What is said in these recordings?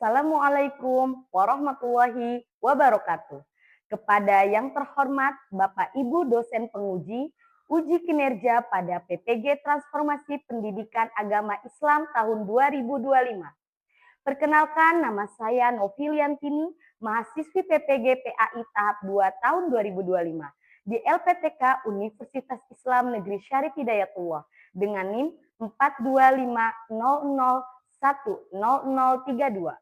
Assalamualaikum warahmatullahi wabarakatuh. Kepada yang terhormat Bapak Ibu dosen penguji uji kinerja pada PPG Transformasi Pendidikan Agama Islam tahun 2025. Perkenalkan, nama saya Noviliantini, mahasiswi PPG PAI tahap 2 tahun 2025 di LPTK Universitas Islam Negeri Syarif Hidayatullah dengan NIM 42500100032.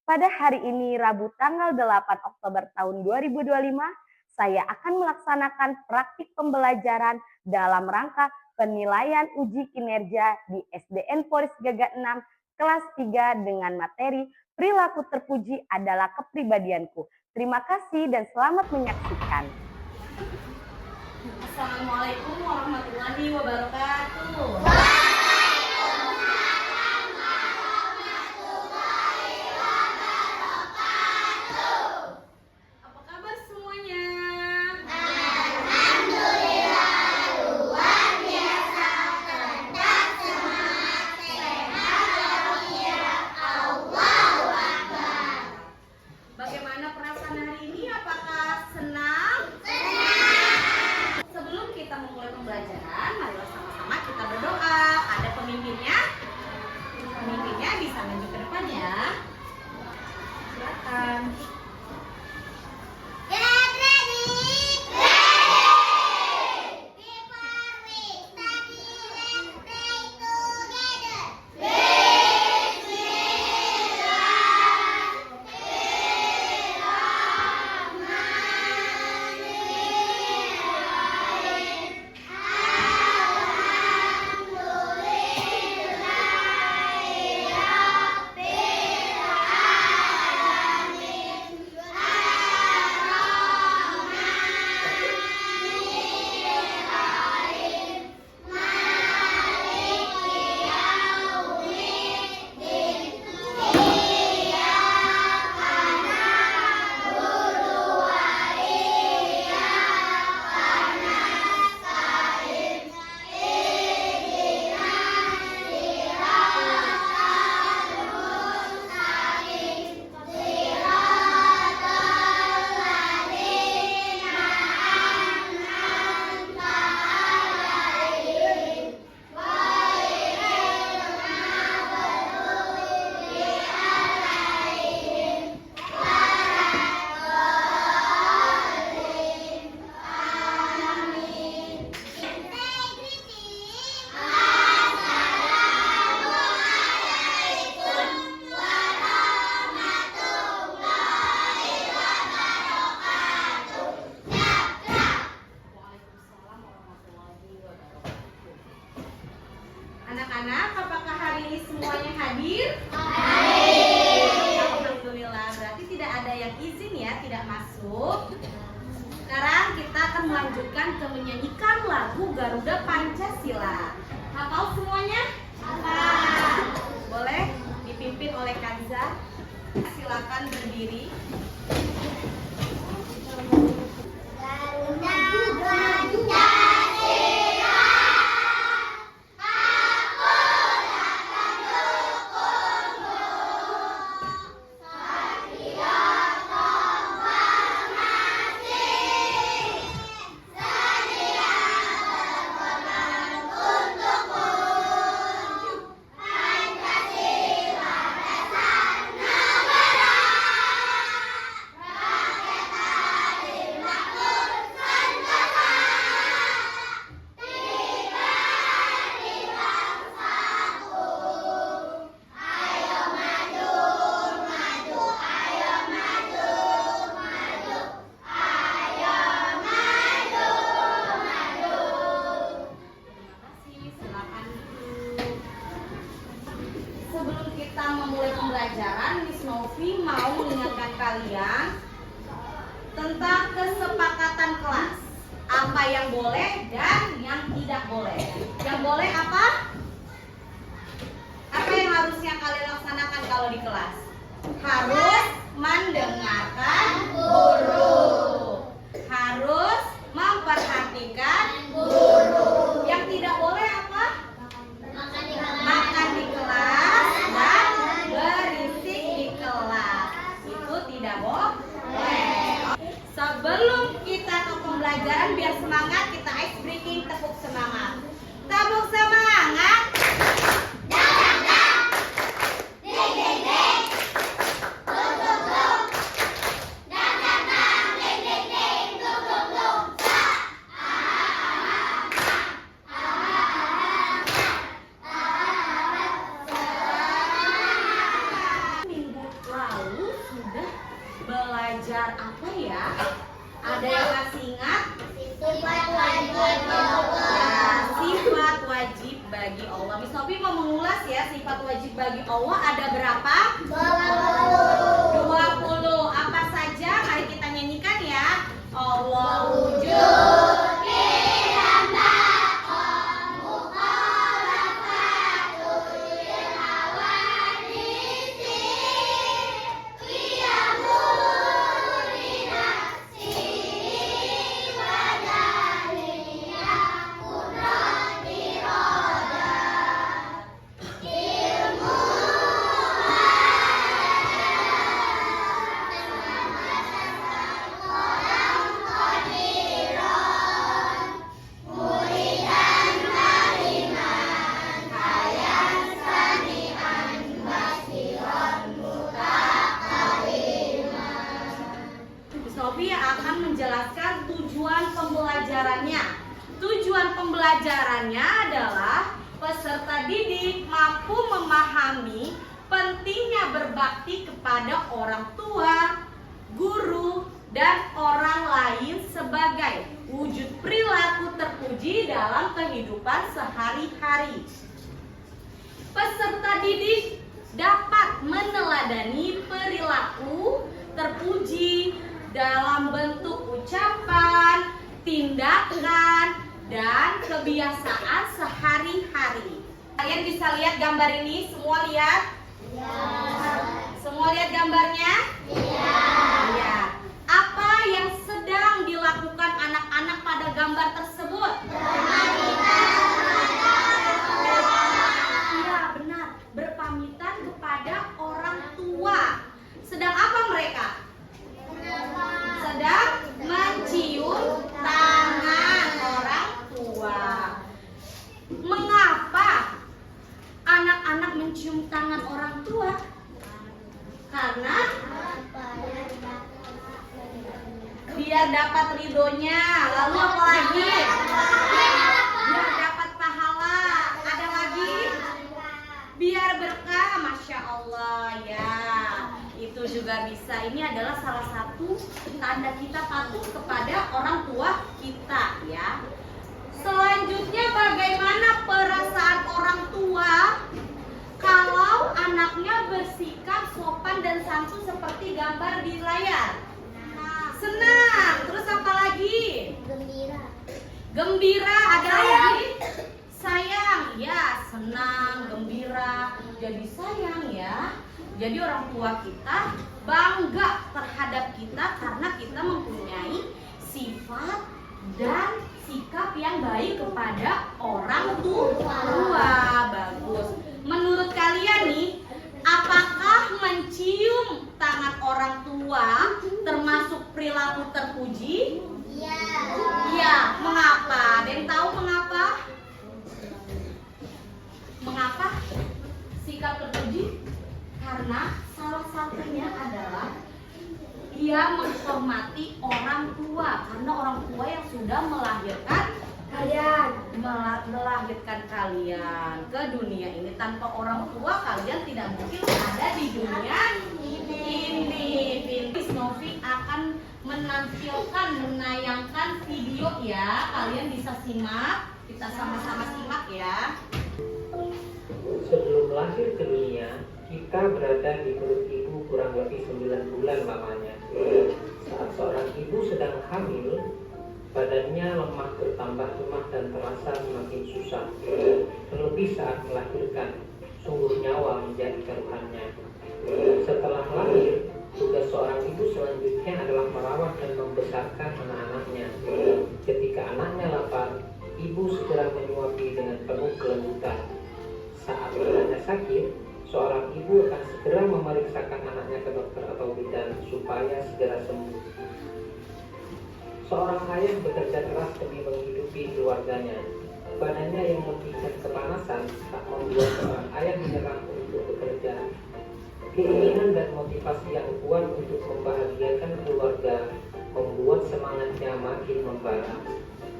Pada hari ini, Rabu tanggal 8 Oktober tahun 2025, saya akan melaksanakan praktik pembelajaran dalam rangka penilaian uji kinerja di SDN Polres Gaga 6 kelas 3 dengan materi perilaku terpuji adalah kepribadianku. Terima kasih dan selamat menyaksikan. Assalamualaikum warahmatullahi wabarakatuh. Apa kabar semuanya? Alhamdulillah luar biasa, tetap semangat, sehat walafiat, Allahu Akbar. Bagaimana perasaan hari ini? Apakah senang? Sebelum kita memulai pembelajaran, marilah sama-sama kita berdoa. Ada pemimpinnya? Pemimpinnya bisa maju ke depan ya. Silakan. Get ready. Before we study, let's pray together. Waalaikumsalam warahmatullahi wabarakatuh. Anak-anak, apakah hari ini semuanya hadir? Alhamdulillah, berarti tidak ada yang izin ya, tidak masuk. Sekarang kita akan melanjutkan ke menyanyikan lagu Garuda Pancasila. Hafal semuanya? Hafal. Boleh dipimpin oleh Kanza. Silakan berdiri. Terima kasih, silakan duduk. Sebelum kita memulai pembelajaran, Miss Novi mau mengingatkan kalian tentang kesepakatan kelas. Apa yang boleh dan yang tidak boleh. Yang boleh apa? Apa yang harusnya kalian laksanakan kalau di kelas? Harus mendengarkan guru. Harus memperhatikan guru. Yang tidak boleh apa? Makan di kelas dan berisik di kelas. bagi Allah. Miss Novi mau mengulas ya, sifat wajib bagi Allah ada berapa? 20. Apa saja? Mari kita nyanyikan ya. Allah wujud. Sofi akan menjelaskan tujuan pembelajarannya. Tujuan pembelajarannya adalah peserta didik mampu memahami pentingnya berbakti kepada orang tua, guru, dan orang lain sebagai wujud perilaku terpuji dalam kehidupan sehari-hari. Peserta didik dapat meneladani perilaku terpuji dalam bentuk ucapan, tindakan, dan kebiasaan sehari-hari. Kalian bisa lihat gambar ini? Semua lihat? Semua lihat gambarnya? Iya. Apa yang sedang dilakukan anak-anak pada gambar tersebut? Iya, benar. Berpamitan kepada orang tua. Sedang apa mereka? Sedang mencium tangan orang tua. Mengapa anak-anak mencium tangan orang tua? Karena biar dapat ridhonya. Lalu apa lagi? Biar dapat pahala. Ada lagi? Biar berkah. Masya Allah ya. Itu juga bisa. Ini adalah salah satu tanda kita patuh kepada orang tua kita ya. Selanjutnya, bagaimana perasaan orang tua kalau anaknya bersikap sopan dan santun seperti gambar di layar? Senang. Terus apa lagi? Gembira. Ada lagi? Sayang. Ya, senang, gembira, jadi sayang ya. Jadi orang tua kita bangga terhadap kita karena kita mempunyai sifat dan sikap yang baik kepada orang tua. Bagus. Menurut kalian nih, apakah mencium tangan orang tua termasuk perilaku terpuji? Iya. Mengapa? Ada yang tahu mengapa? Mengapa sikap terpuji? Karena salah satunya adalah dia menghormati orang tua. Karena orang tua yang sudah melahirkan kalian ke dunia ini. Tanpa orang tua kalian tidak mungkin ada di dunia ini. Miss Novi akan menayangkan video ya. Kalian bisa simak. Kita sama-sama simak ya. Sebelum lahir ke dunia, kita berada di perut ibu kurang lebih 9 bulan lamanya. Saat seorang ibu sedang hamil, badannya lemah, bertambah lemah dan terasa semakin susah. Terlebih saat melahirkan, sungguh nyawa menjadi taruhannya. Setelah lahir, tugas seorang ibu selanjutnya adalah merawat dan membesarkan anak-anaknya. Ketika anaknya lapar, ibu segera menyuapi dengan penuh kelembutan. Saat anaknya sakit, seorang ibu akan segera memeriksakan anaknya ke dokter atau bidan supaya segera sembuh. Seorang ayah bekerja keras demi menghidupi keluarganya. Badannya yang letih dan kepanasan tak membuat seorang ayah menyerah untuk bekerja. Keinginan dan motivasi yang kuat untuk membahagiakan keluarga membuat semangatnya makin membara.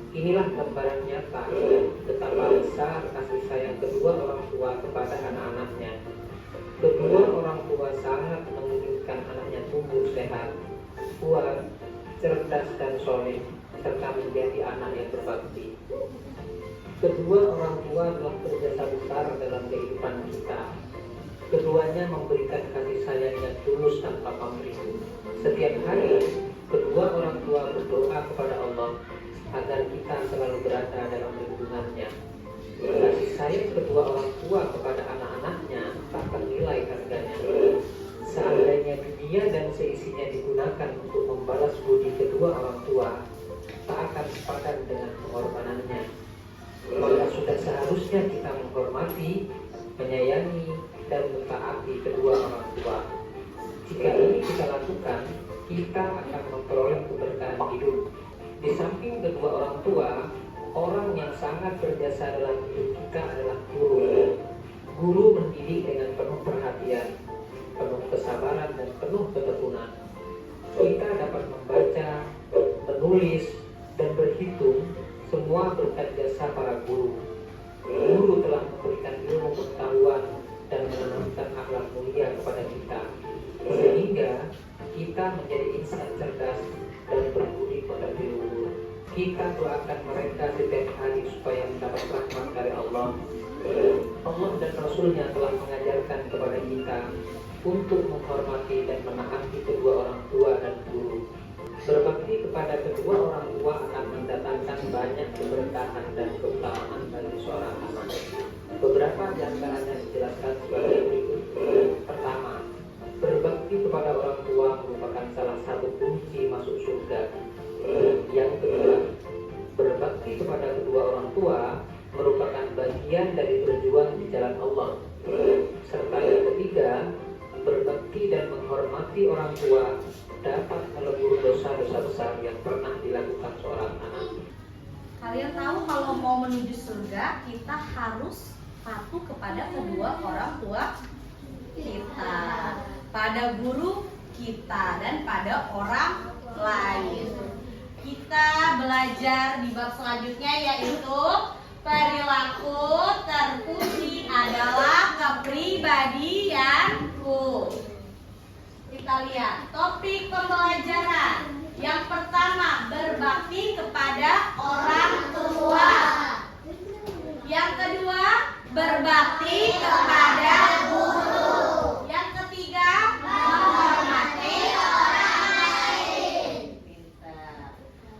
Inilah gambaran nyata betapa besar kasih sayang kedua orang tua kepada anak-anaknya. Kedua orang tua sangat menginginkan anaknya tumbuh sehat, kuat, cerdas dan soleh, serta menjadi anak yang berbakti. Kedua orang tua telah bekerja dalam kehidupan kita. Keduanya memberikan kasih sayang yang tulus tanpa pamrih. Setiap hari, kedua orang tua berdoa kepada Allah agar kita selalu berada dalam lindungannya. Kasih sayang kedua orang tua kepada anak-anaknya tak ternilai harganya. Seandainya dunia dan seisinya digunakan untuk membalas budi kedua orang tua, tak akan sepadan dengan pengorbanannya. Maka sudah seharusnya kita menghormati, menyayangi, dan mentaati kedua orang tua. Jika ini kita lakukan, kita akan memperoleh keberkahan hidup. Di samping kedua orang tua, orang yang sangat berjasa dalam hidup kita adalah guru. Guru mendidik dengan penuh perhatian, penuh kesabaran, dan penuh ketekunan. Kita dapat membaca, menulis, dan berhitung, semua berkat jasa para guru. Guru telah memberikan ilmu pengetahuan dan menanamkan akhlak mulia kepada kita, sehingga kita menjadi insan cerdas dan berbudi pekerti luhur. Kita doakan mereka setiap hari supaya mendapat rahmat dari Allah. Allah dan Rasulnya telah mengajarkan kepada kita untuk menghormati dan menaati kedua orang tua dan guru. Berbakti kepada kedua orang tua akan mendatangkan banyak keberkahan dan keutamaan bagi seorang anak. Beberapa di antaranya dijelaskan sebagai berikut. Pertama, berbakti kepada orang tua merupakan salah satu kunci masuk surga. Yang kedua, berbakti kepada kedua orang tua merupakan bagian dari berjuang di jalan Allah. Serta yang ketiga, berbakti dan menghormati orang tua dapat melebur dosa-dosa besar yang pernah dilakukan seorang anak. Kalian tahu kalau mau menuju surga, kita harus patuh kepada kedua orang tua kita, pada guru kita, dan pada orang lain. Kita belajar di bab selanjutnya, yaitu perilaku terpuji adalah kepribadianku. Kita lihat topik pembelajaran. Yang pertama, berbakti kepada orang tua. Yang kedua, berbakti kepada guru. Yang ketiga, menghormati orang lain. Pintar.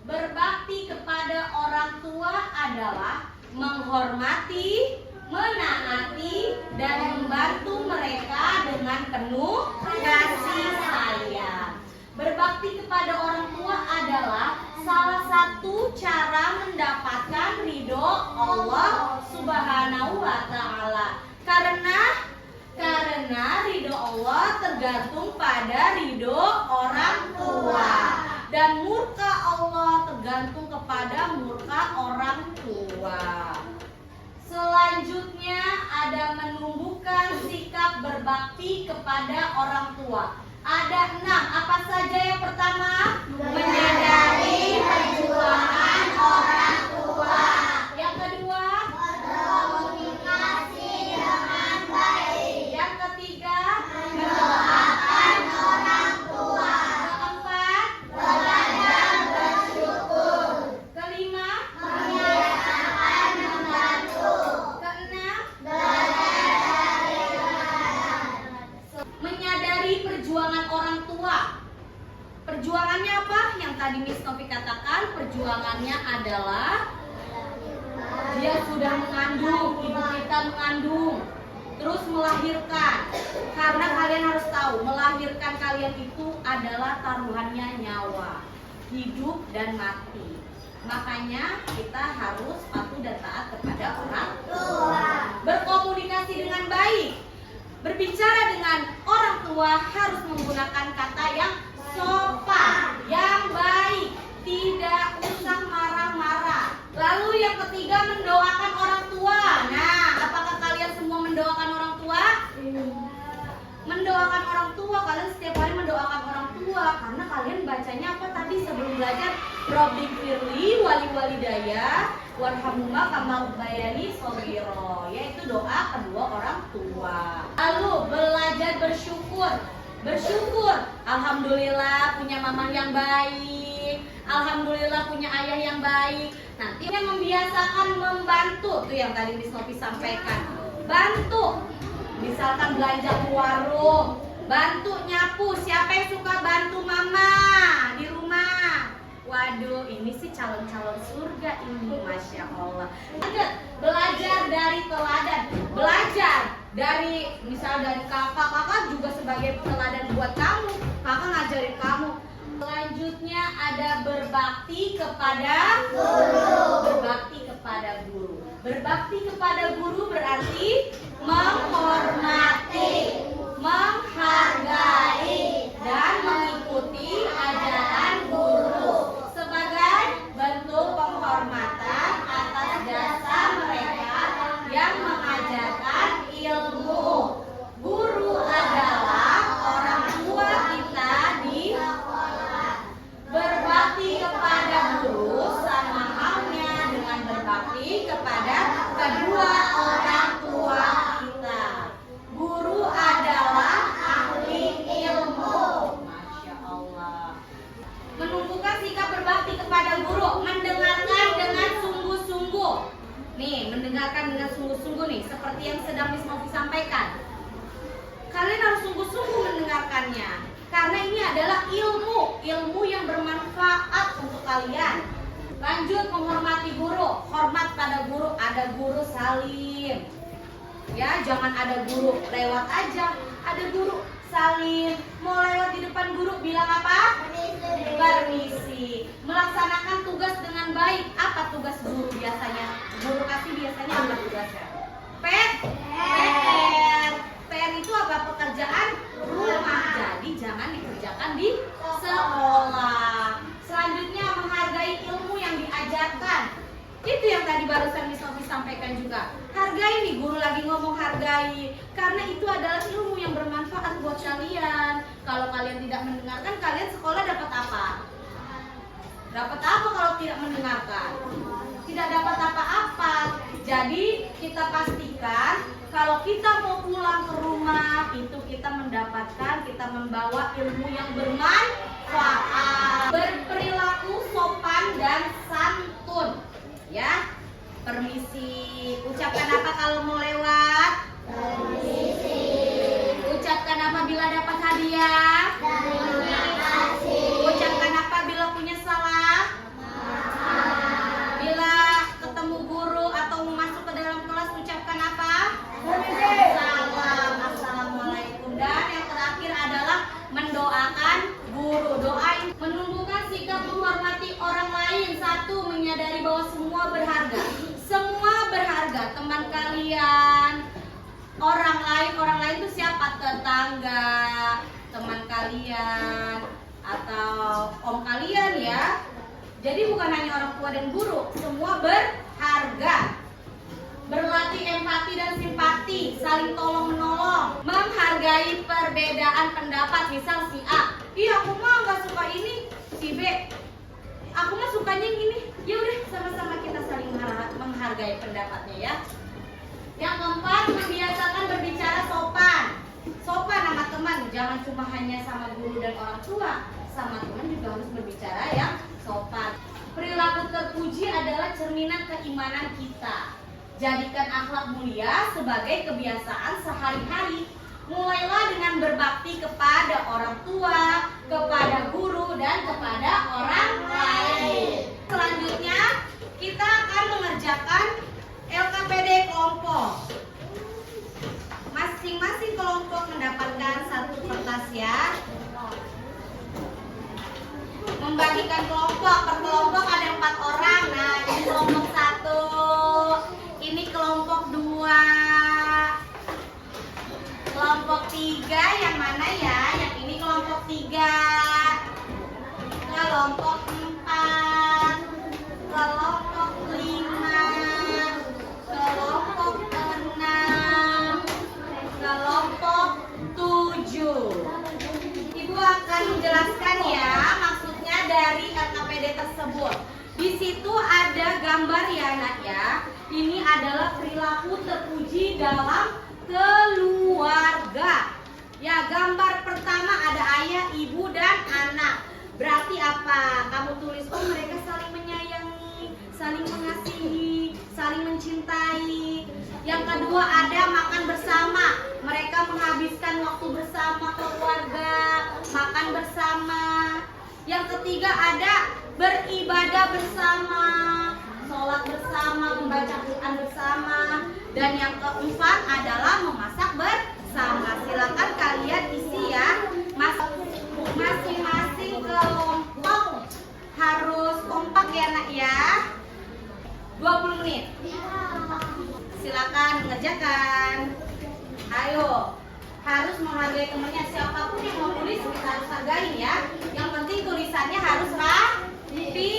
Berbakti kepada orang tua adalah menghormati, menaati, dan membantu mereka dengan penuh kasih sayang. Berbakti kepada orang tua adalah salah satu cara mendapatkan ridho Allah Subhanahu wa Ta'ala. Karena ridho Allah tergantung pada ridho orang tua, dan murka Allah tergantung kepada murka orang tua. Selanjutnya ada menumbuhkan sikap berbakti kepada orang tua. Ada 6. Apa saja yang pertama? Menyadari perjuangan orang tua. Yang kedua, Berkomunikasi dengan baik. yang ketiga, Mendoakan orang tua. keempat, Belajar bersyukur. kelima, Membiasakan membantu. keenam, Belajar dari kebenaran. menyadari perjuangan orang tua. Perjuangannya apa? Yang tadi Miss Novi katakan, perjuangannya adalah dia sudah mengandung, ibu kita mengandung, terus melahirkan. Karena kalian harus tahu, melahirkan kalian itu adalah taruhannya nyawa, hidup dan mati. Makanya kita harus patuh dan taat kepada orang tua. Berkomunikasi dengan baik. Berbicara dengan orang tua harus menggunakan kata yang sopan, yang baik, tidak usah marah-marah. Lalu yang ketiga, mendoakan orang tua. Nah, apakah kalian semua mendoakan orang tua? Mendoakan orang tua, kalian setiap hari mendoakan orang tua. Karena kalian bacanya apa tadi sebelum belajar? Rabbighfirli wali walidayya warhamhuma kama rabbayani shaghira, yaitu doa kedua orang tua. Lalu belajar bersyukur. Alhamdulillah punya mama yang baik, alhamdulillah punya ayah yang baik. Nanti yang membiasakan membantu, tuh yang tadi Miss Novi sampaikan. bantu. Misalkan belanja ke warung, bantu nyapu. Siapa yang suka bantu mama di rumah? Waduh, ini sih calon-calon surga ini, Masya Allah. Ingat, belajar dari teladan. Belajar dari, misal dari kakak juga sebagai teladan buat kamu. Kakak ngajarin kamu. Selanjutnya ada berbakti kepada guru. Berbakti kepada guru. Berbakti kepada guru berarti menghormati, menghargai, dan mengikuti ajaran guru sebagai bentuk penghormatan atas jasa mereka yang mengajarkan ilmu. Guru adalah orang tua kita di sekolah. Berbakti kepada guru sama halnya dengan berbakti kepada kedua orang tua kita. Guru adalah ahli ilmu. Masya Allah. Menumbuhkan sikap berbakti kepada guru, mendengarkan dengan sungguh-sungguh. Nih, mendengarkan dengan sungguh-sungguh nih, seperti yang sedang Miss Novi sampaikan. Kalian harus sungguh-sungguh mendengarkannya, karena ini adalah ilmu yang bermanfaat untuk kalian. Lanjut, menghormati guru. Hormat pada guru. Ada guru salim. Ya, jangan ada guru lewat aja. Ada guru salim. Mau lewat di depan guru bilang apa? Permisi. Melaksanakan tugas dengan baik. Apa tugas guru biasanya? Guru kasih biasanya apa tugasnya? PR. PR itu apa? Pekerjaan rumah. Jadi jangan dikerjakan di sekolah. Selanjutnya, menghargai ilmu yang diajarkan. Itu yang tadi barusan Miss Novi sampaikan juga. Hargai nih, guru lagi ngomong hargai. Karena itu adalah ilmu yang bermanfaat buat kalian. Kalau kalian tidak mendengarkan, kalian sekolah dapat apa? Dapat apa kalau tidak mendengarkan? Tidak dapat apa-apa. Jadi kita pastikan kalau kita mau pulang ke rumah, itu kita membawa ilmu yang bermanfaat. Berperilaku sopan dan santun. Ya, permisi. Ucapkan apa kalau mau lewat? Permisi. Ucapkan apa bila dapat hadiah? Terima kasih. Ucapkan apa bila punya salah? Bila ketemu guru atau mau masuk ke dalam kelas, ucapkan apa? Salam. Assalamualaikum. Dan yang terakhir adalah mendoakan guru. Doain. Menumbuhkan sikap menghormati orang lain. Satu, menyadari bahwa semua berharga. Semua berharga. Teman kalian, orang lain itu siapa? Tetangga, teman kalian, atau om kalian ya. Jadi bukan hanya orang tua dan guru, semua berharga. Berlatih empati dan simpati, saling tolong menolong, menghargai perbedaan pendapat. Misal si A, iya aku mah nggak suka ini, si B, aku mah sukanya yang ini. Ya udah, sama-sama kita saling menghargai pendapatnya ya. Yang keempat, membiasakan berbicara sopan. Sopan sama teman, jangan cuma hanya sama guru dan orang tua, sama teman juga harus berbicara yang sopan. Perilaku terpuji adalah cerminan keimanan kita. Jadikan akhlak mulia sebagai kebiasaan sehari-hari. Mulailah dengan berbakti kepada orang tua, kepada guru, dan kepada orang lain. Selanjutnya, kita akan mengerjakan LKPD kelompok. Masing-masing kelompok mendapatkan satu kertas ya. Membagikan kelompok, per kelompok ada 4 orang. Nah, ini kelompok 1, ini kelompok 2, kelompok 3 yang mana ya? Yang ini kelompok 3, kelompok 4, kelompok 5, kelompok 6, kelompok 7. Ibu akan menjelaskan ya maksudnya dari LKPD tersebut. Di situ ada gambar ya nak ya. Ini adalah perilaku terpuji dalam keluarga. Ya, gambar pertama ada ayah, ibu, dan anak. Berarti apa? Kamu tulis, oh mereka saling menyayangi, saling mengasihi, saling mencintai. Yang kedua kedua ada makan bersama. Mereka menghabiskan waktu bersama keluarga, makan bersama. Yang ketiga ada beribadah bersama, sholat bersama, membaca Quran bersama. Dan yang keempat adalah memasak bersama. Silakan kalian isi ya. Masing-masing kelompok harus kompak ya nak ya. 20 menit. Silakan mengerjakan. Ayo, harus menghargai temannya. Siapapun yang mau tulis kita harus hargain ya. Yang penting tulisannya harus rapi.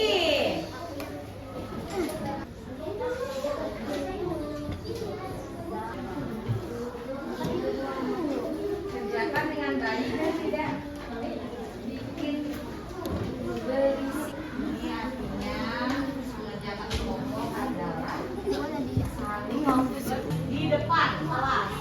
Kerjakan dengan baik dan tidak bikin berisik. Ini artinya mengerjakan kelompok adalah saling di depan kelas.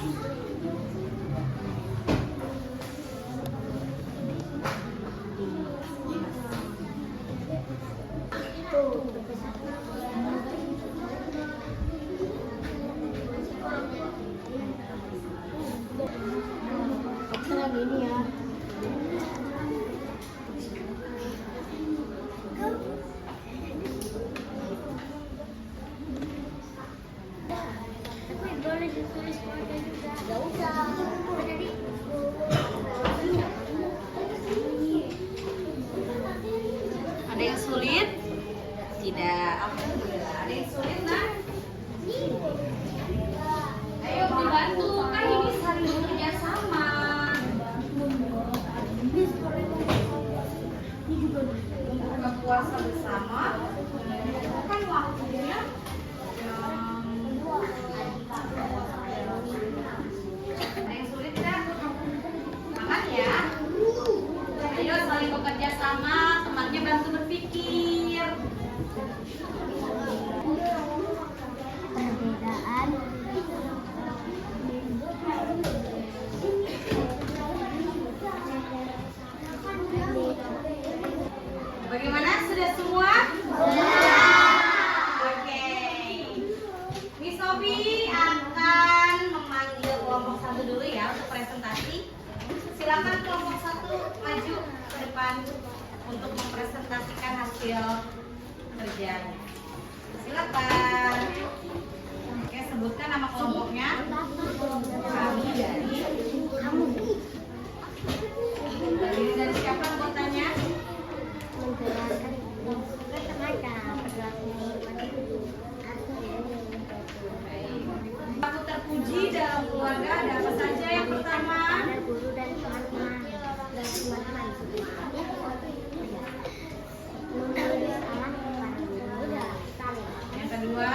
Ada yang sulit? Tidak. Alhamdulillah. Ada yang sulit nak? Ayo dibantu, kan ini saling bekerja sama. Buka puasa bersama. Kan waktunya ada yang sulit tidak? Semangat ya. Ayo saling bekerja sama, temannya bantu berpikir. Perbedaan Bagaimana? Sudah semua? Oke. Miss Sobi akan memanggil kelompok satu dulu ya untuk presentasi. Silakan kelompok satu maju ke depan untuk mempresentasikan hasil kerjanya. Silakan. Oke, sebutkan nama kelompoknya. Kami dari siapa anggotanya? Aku terpuji dalam keluarga ada apa saja? Yang pertama, guru dan teman-teman yang kedua,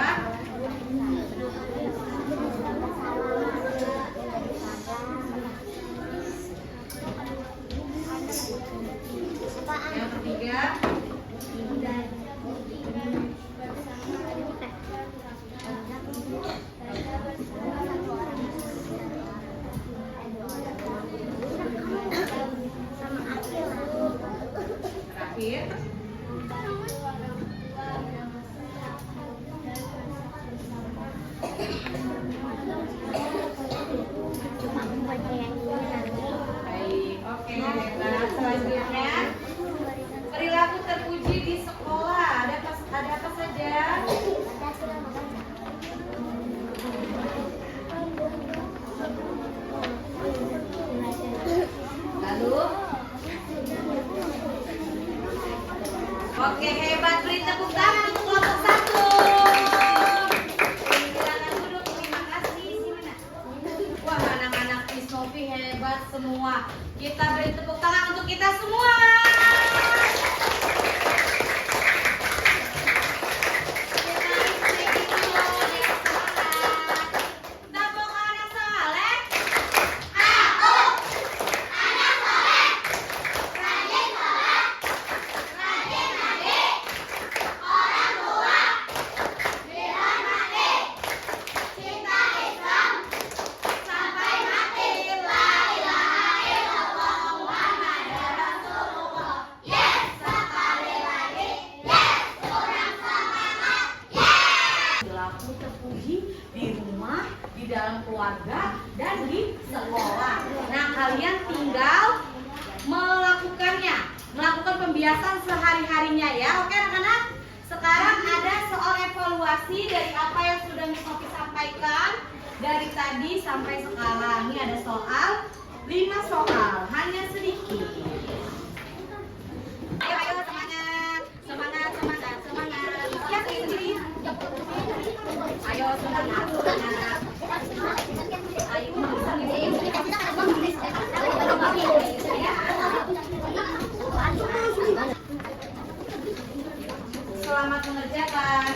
yang ketiga, terakhir. Baik, oke. Nah, selanjutnya perilaku terpuji di sekolah ada apa saja? Lalu, oke, hebat, beri tepuk tangan untuk kelompok satu. Silakan duduk, terima kasih. Sini, Nak. Wah, anak-anak Miss Novi hebat semua. Kita beri tepuk tangan untuk kita semua. dalam keluarga dan di sekolah. Nah, kalian tinggal melakukan pembiasan sehari-harinya ya. Oke anak-anak? Sekarang ada soal evaluasi dari apa yang sudah Miss Novi sampaikan dari tadi sampai sekarang. Ini ada soal 5 soal, hanya sedikit. Ayo semangat, semangat, semangat, semangat. Ya sendiri. Ayo semangat, semangat. Ayo selamat mengerjakan.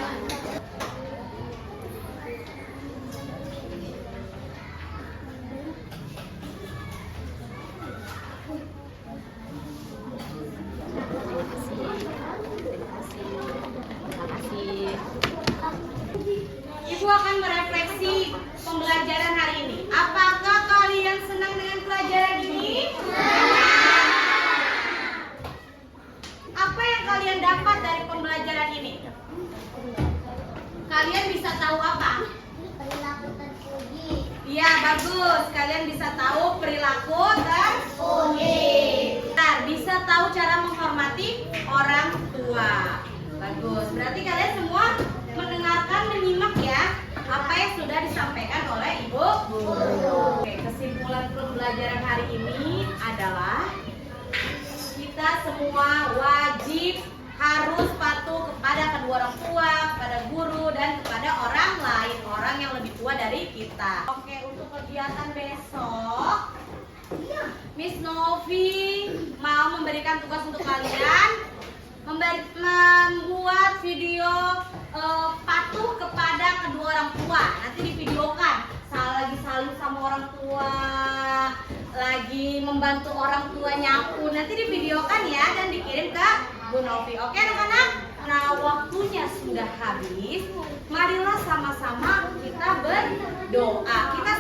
Ibu akan merefleksi pembelajaran hari ini. Apakah kalian senang dengan pelajaran ini? Apa yang kalian dapat dari pembelajaran ini? Kalian bisa tahu apa? Perilaku terpuji. Iya, bagus. Kalian bisa tahu perilaku terpuji. Nah, bisa tahu cara menghormati orang tua. Bagus. Berarti kalian semua mendengarkan, menyimak ya apa yang sudah disampaikan oleh Ibu Guru. Oke, kesimpulan pembelajaran hari ini adalah kita semua wajib harus patuh kepada kedua orang tua, kepada guru, dan kepada orang lain, orang yang lebih tua dari kita. Oke, untuk kegiatan besok, Miss Novi mau memberikan tugas untuk kalian membuat video patuh kepada kedua orang tua. Nanti divideokan lagi saling sama orang tua, lagi membantu orang tua nyapu. Nanti divideokan ya dan dikirim ke Bu Novi. Oke anak-anak? Nah, waktunya sudah habis. Marilah sama-sama kita berdoa. Kita